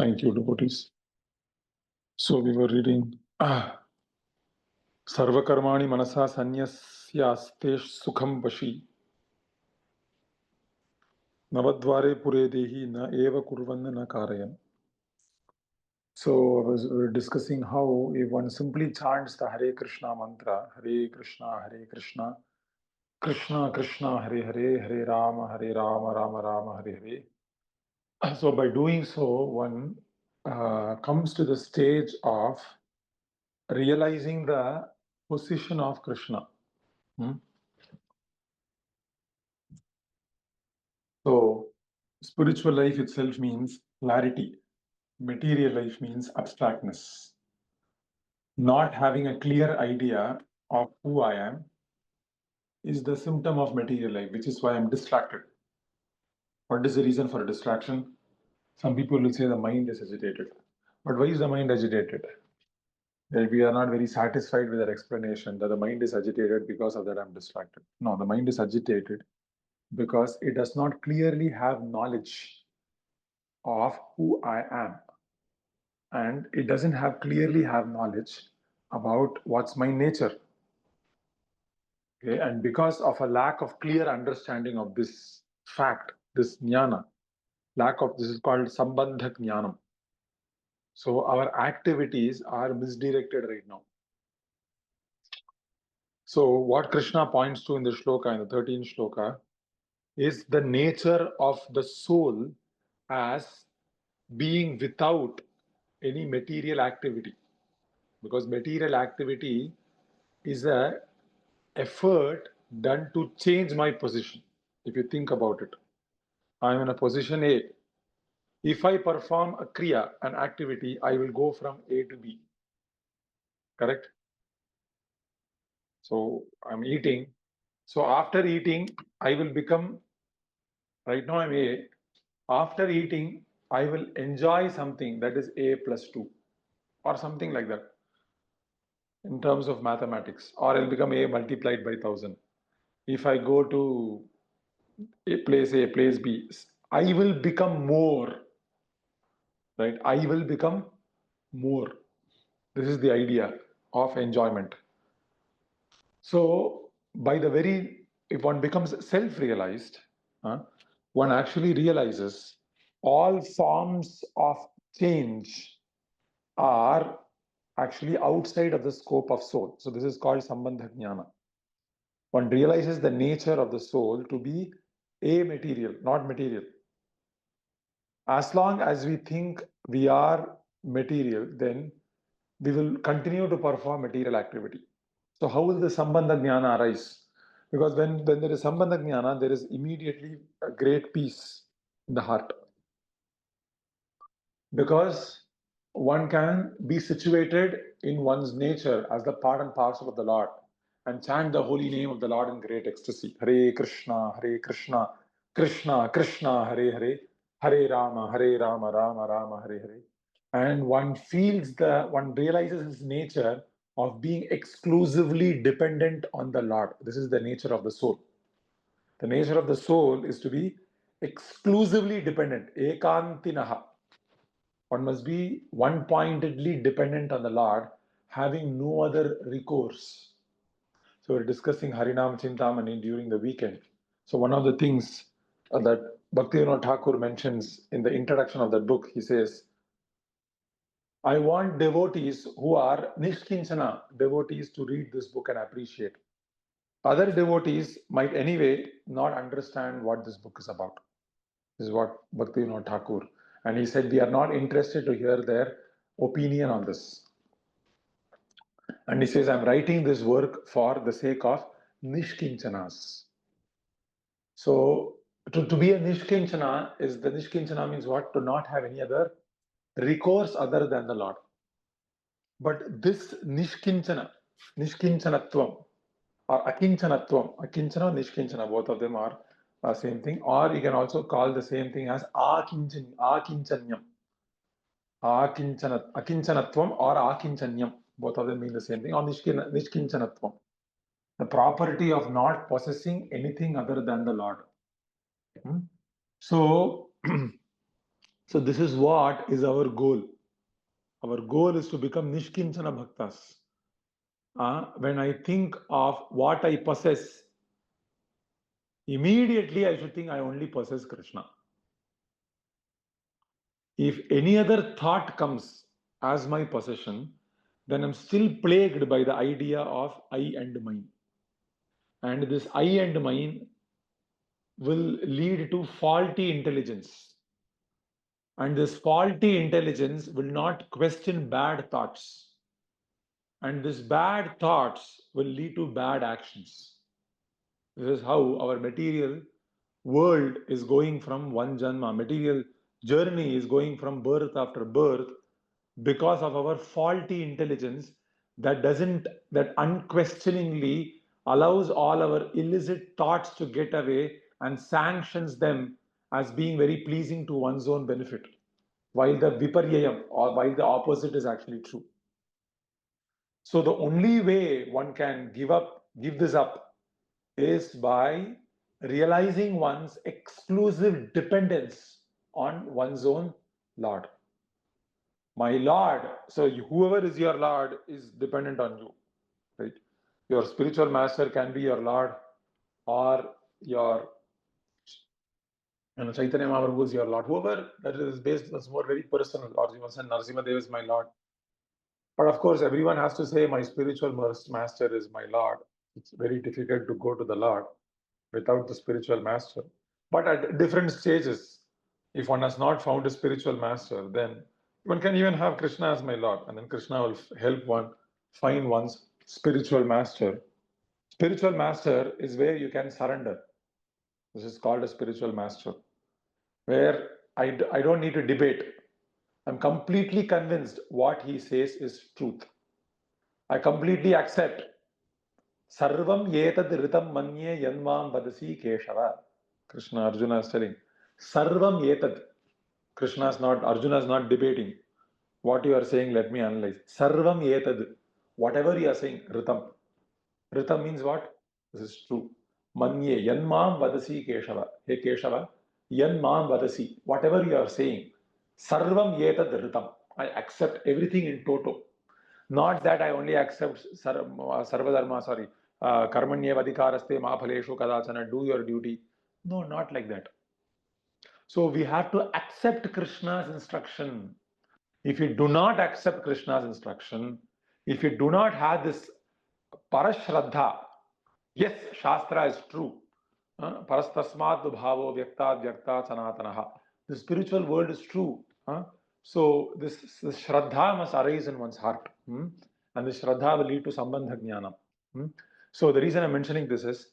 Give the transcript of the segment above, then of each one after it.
Thank you, devotees. So we were reading Sarvakarmani manasa sanyasyastesh sukham vashi navadvare pure dehi na eva kurvanna na karayan. So we were discussing how if one simply chants the Hare Krishna mantra, Hare Krishna, Krishna Krishna, Hare Hare, Hare Rama, Rama Rama, Hare Hare. So by doing so, one comes to the stage of realizing the position of Krishna. So, spiritual life itself means clarity. Material life means abstractness. Not having a clear idea of who I am is the symptom of material life, which is why I'm distracted. What is the reason for a distraction? Some people will say the mind is agitated. But why is the mind agitated? That we are not very satisfied with that explanation that the mind is agitated because of that I'm distracted. No, the mind is agitated because it does not clearly have knowledge of who I am. And it doesn't clearly have knowledge about what's my nature. Okay? And because of a lack of clear understanding of this fact, this jnana, this is called Sambandha jnanam. So our activities are misdirected right now. So what Krishna points to in the shloka, in the 13th shloka, is the nature of the soul as being without any material activity. Because material activity is a effort done to change my position. If you think about it, I am in a position A. If I perform a kriya, an activity, I will go from A to B. Correct? So I'm eating. So after eating, I will become, right now I'm A. After eating, I will enjoy something that is A plus 2 or something like that in terms of mathematics, or I'll become A multiplied by 1000. If I go to A, place B, I will become more, right? I will become more. This is the idea of enjoyment. So, if one becomes self-realized, one actually realizes all forms of change are actually outside of the scope of soul. So this is called Sambandha Jnana. One realizes the nature of the soul to be amaterial, not material. As long as we think we are material, then we will continue to perform material activity. So how will the Sambandha Jnana arise? Because when there is Sambandha Jnana, there is immediately a great peace in the heart. Because one can be situated in one's nature as the part and parcel of the Lord and chant the holy name of the Lord in great ecstasy. Hare Krishna, Krishna Krishna, Hare Hare, Hare Rama, Rama Rama, Hare Hare. And one realizes his nature of being exclusively dependent on the Lord. This is the nature of the soul. The nature of the soul is to be exclusively dependent, ekantinaha. One must be one-pointedly dependent on the Lord, having no other recourse. So we're discussing Harinam Chintamani during the weekend. So one of the things that Bhaktivinoda Thakur mentions in the introduction of that book, he says, I want devotees who are Nishkincana devotees to read this book and appreciate. Other devotees might anyway not understand what this book is about. This is what Bhaktivinoda Thakur. And he said, we are not interested to hear their opinion on this. And he says, I'm writing this work for the sake of Nishkinchanas. So, to be a Nishkinchana the Nishkinchana means what? To not have any other recourse other than the Lord. But this Nishkinchanatvam or Akinchanatvam, Akinchana, Nishkinchana, both of them are same thing. Or you can also call the same thing as Akinchanyam. Akinchanatvam or Akinchanyam. Both of them mean the same thing. Or Nishkinchanatvam. The property of not possessing anything other than the Lord. So, So this is what is our goal. Our goal is to become Nishkincana Bhaktas. When I think of what I possess, immediately I should think I only possess Krishna. If any other thought comes as my possession, then I'm still plagued by the idea of I and mine. And this I and mine will lead to faulty intelligence. And this faulty intelligence will not question bad thoughts. And these bad thoughts will lead to bad actions. This is how our material world is going from one janma. Material journey is going from birth after birth because of our faulty intelligence that unquestioningly allows all our illicit thoughts to get away and sanctions them as being very pleasing to one's own benefit, while the viparyayam, or while the opposite, is actually true. So the only way one can give this up, is by realizing one's exclusive dependence on one's own Lord. My Lord, so whoever is your Lord is dependent on you, right? Your spiritual master can be your Lord, or your Chaitanya Mahaprabhu is your Lord. Whoever that is based, that's more very personal. Or you say Narasimha Dev is my Lord. But of course, everyone has to say my spiritual master is my Lord. It's very difficult to go to the Lord without the spiritual master. But at different stages, if one has not found a spiritual master, then one can even have Krishna as my Lord, and then Krishna will help one find one's spiritual master. Spiritual master is where you can surrender. This is called a spiritual master, where I don't need to debate. I'm completely convinced what he says is truth. I completely accept. Sarvam yetad ritam manye yanvam vadasi keshava. Krishna, Arjuna is telling. Sarvam yetad. Krishna is not, Arjuna is not debating. What you are saying, let me analyze. Sarvam yetad. Whatever you are saying, ritam. Ritam means what? This is true. Manye, yanmam vadasi Keshava. Hey Keshava, yanmam vadasi. Whatever you are saying, sarvam yetad ritam. I accept everything in toto. Not that I only accept sarvadharma, sorry, karmanye vadikaraste ma phaleshu kadachana, do your duty. No, not like that. So we have to accept Krishna's instruction. If you do not accept Krishna's instruction, if you do not have this parashraddha, yes, Shastra is true. Parastasmat bhavo vyaktat vyaktat sanatanaha. The spiritual world is true. So this shraddha must arise in one's heart. And this shraddha will lead to Sambandha Jnana. So the reason I'm mentioning this is,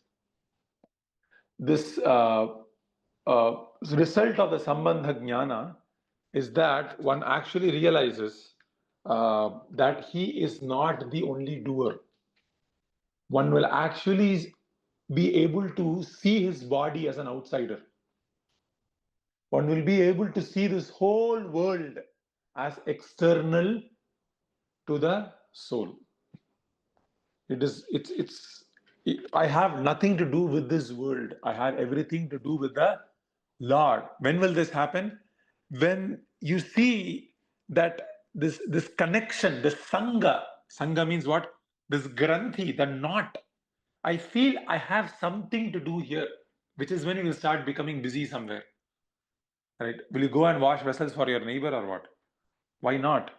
this result of the Sambandha Jnana is that one actually realizes that he is not the only doer. One will actually be able to see his body as an outsider. One will be able to see this whole world as external to the soul. I have nothing to do with this world. I have everything to do with the Lord. When will this happen? When you see that this connection, this sangha means what? This granthi, the knot. I feel I have something to do here, which is when you will start becoming busy somewhere. Right? Will you go and wash vessels for your neighbor or what? Why not?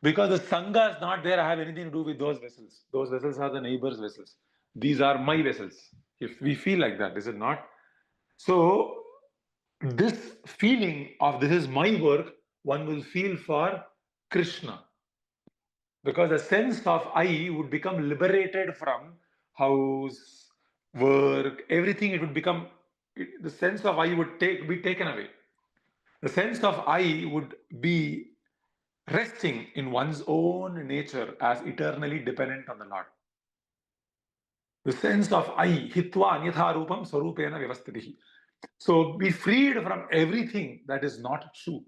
Because the sangha is not there. I have anything to do with those vessels. Those vessels are the neighbor's vessels. These are my vessels. If we feel like that, is it not? So this feeling of this is my work, one will feel for Krishna. Because the sense of I would become liberated from house, work, everything. It would become, the sense of I would be taken away. The sense of I would be resting in one's own nature as eternally dependent on the Lord. The sense of I, hitva anyatha rupam swarupena vyavastitihi. So be freed from everything that is not true.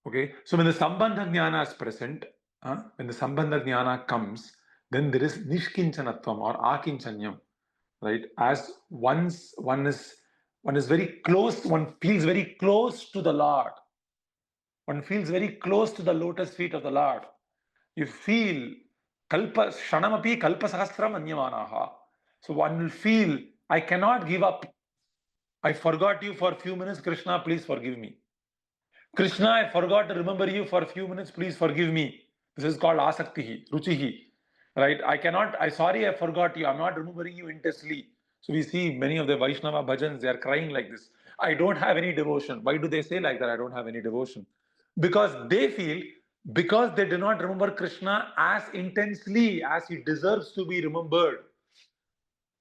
Okay, so when the Sambandha Jnana is present, when the Sambandha Jnana comes, then there is Nishkinchanatvam or Akinchanyam, right? As once one One is very close, one feels very close to the Lord. One feels very close to the lotus feet of the Lord. You feel kalpa shanamapi kalpa sahasram anyamanaha. So one will feel, I cannot give up. I forgot you for a few minutes, Krishna, please forgive me. Krishna, I forgot to remember you for a few minutes, please forgive me. This is called asaktihi, ruchihi. Right? Sorry, I forgot you. I'm not remembering you intensely. So we see many of the Vaishnava bhajans, they are crying like this. I don't have any devotion. Why do they say like that? I don't have any devotion. Because they feel, because they do not remember Krishna as intensely as he deserves to be remembered,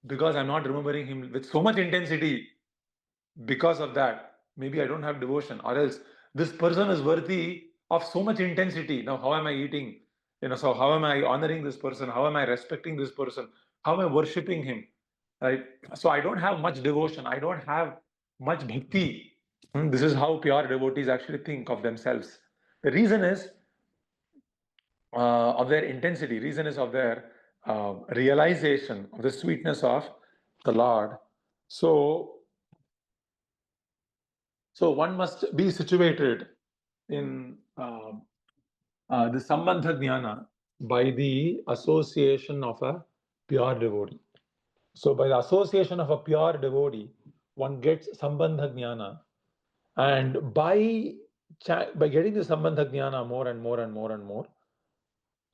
because I'm not remembering him with so much intensity, because of that, maybe I don't have devotion, or else this person is worthy of so much intensity. Now, how am I eating? So how am I honoring this person? How am I respecting this person? How am I worshipping him? Right? So I don't have much devotion. I don't have much bhakti. This is how pure devotees actually think of themselves. The reason is of their intensity. Reason is of their realization of the sweetness of the Lord. So one must be situated in the Sambandha Jnana by the association of a pure devotee. So by the association of a pure devotee, one gets Sambandha Jnana, and by getting the Sambandha Jnana more and more and more and more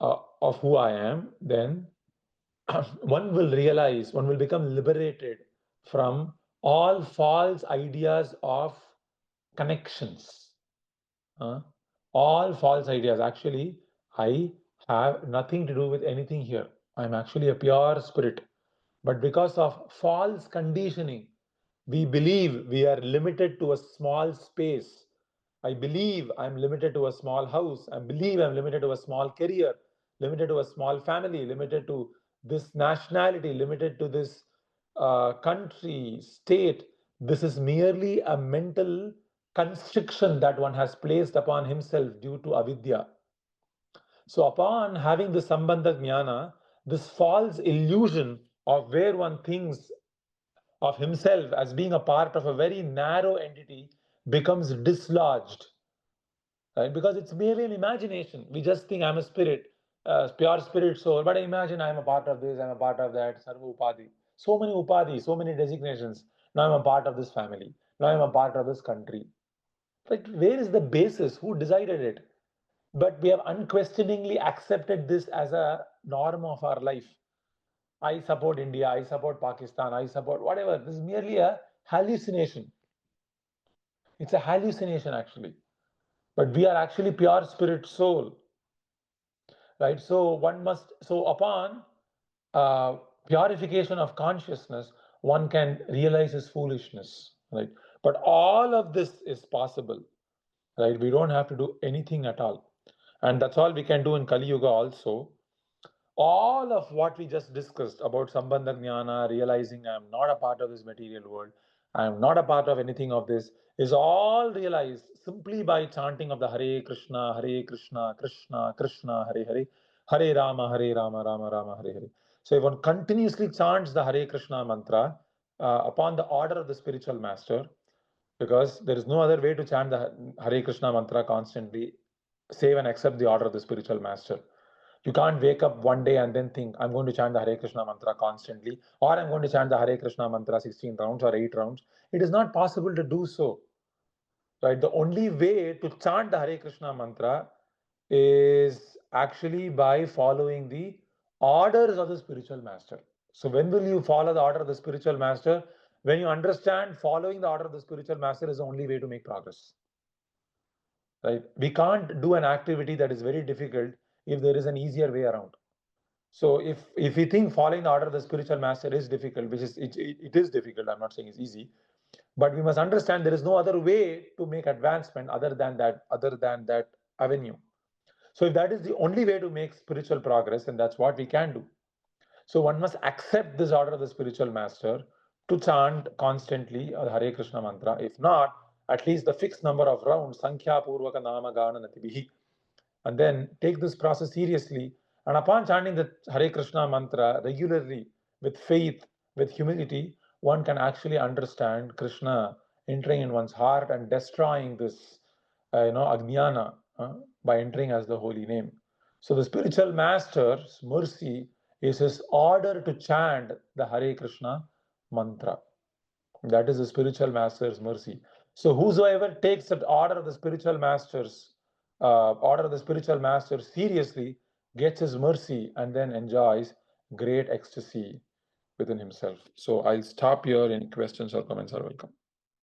of who I am, then one will become liberated from all false ideas of connections. All false ideas. Actually, I have nothing to do with anything here. I'm actually a pure spirit. But because of false conditioning, we believe we are limited to a small space. I believe I'm limited to a small house. I believe I'm limited to a small career, limited to a small family, limited to this nationality, limited to this country, state. This is merely a mental constriction that one has placed upon himself due to avidya. So upon having the Sambandha Jnana, this false illusion of where one thinks of himself as being a part of a very narrow entity becomes dislodged, right? Because it's merely an imagination. We just think I'm a spirit, pure spirit soul, but I imagine I'm a part of this, I'm a part of that, sarva upadi. So many upadi, so many designations. Now I'm a part of this family. Now I'm a part of this country. Like, where is the basis? Who decided it? But we have unquestioningly accepted this as a norm of our life. I support India, I support Pakistan, I support whatever. This is merely a hallucination. It's a hallucination, actually. But we are actually pure spirit soul, right? So upon purification of consciousness, one can realize his foolishness, right? But all of this is possible, right? We don't have to do anything at all. And that's all we can do in Kali Yuga also. All of what we just discussed about Sambandha Jnana, realizing I am not a part of this material world, I am not a part of anything of this, is all realized simply by chanting of the Hare Krishna, Krishna Krishna, Hare Hare, Hare Rama, Rama Rama, Hare Hare. So if one continuously chants the Hare Krishna mantra upon the order of the spiritual master, because there is no other way to chant the Hare Krishna mantra constantly, save and accept the order of the spiritual master. You can't wake up one day and then think, I'm going to chant the Hare Krishna mantra constantly, or I'm going to chant the Hare Krishna mantra 16 rounds or 8 rounds. It is not possible to do so. Right? The only way to chant the Hare Krishna mantra is actually by following the orders of the spiritual master. So when will you follow the order of the spiritual master? When you understand following the order of the spiritual master is the only way to make progress. Right? We can't do an activity that is very difficult if there is an easier way around. So if we think following the order of the spiritual master is difficult, which is it is difficult, I'm not saying it's easy, but we must understand there is no other way to make advancement other than that avenue. So if that is the only way to make spiritual progress, then that's what we can do. So one must accept this order of the spiritual master to chant constantly the Hare Krishna mantra. If not, at least the fixed number of rounds, Sankhya Purvaka Nama Gana Natibihi, and then take this process seriously. And upon chanting the Hare Krishna mantra regularly, with faith, with humility, one can actually understand Krishna entering in one's heart and destroying this, Ajnana, by entering as the holy name. So the spiritual master's mercy is his order to chant the Hare Krishna mantra. That is the spiritual master's mercy. So whosoever takes that order of the spiritual master seriously gets his mercy and then enjoys great ecstasy within himself. So I'll stop here. Any questions or comments are welcome.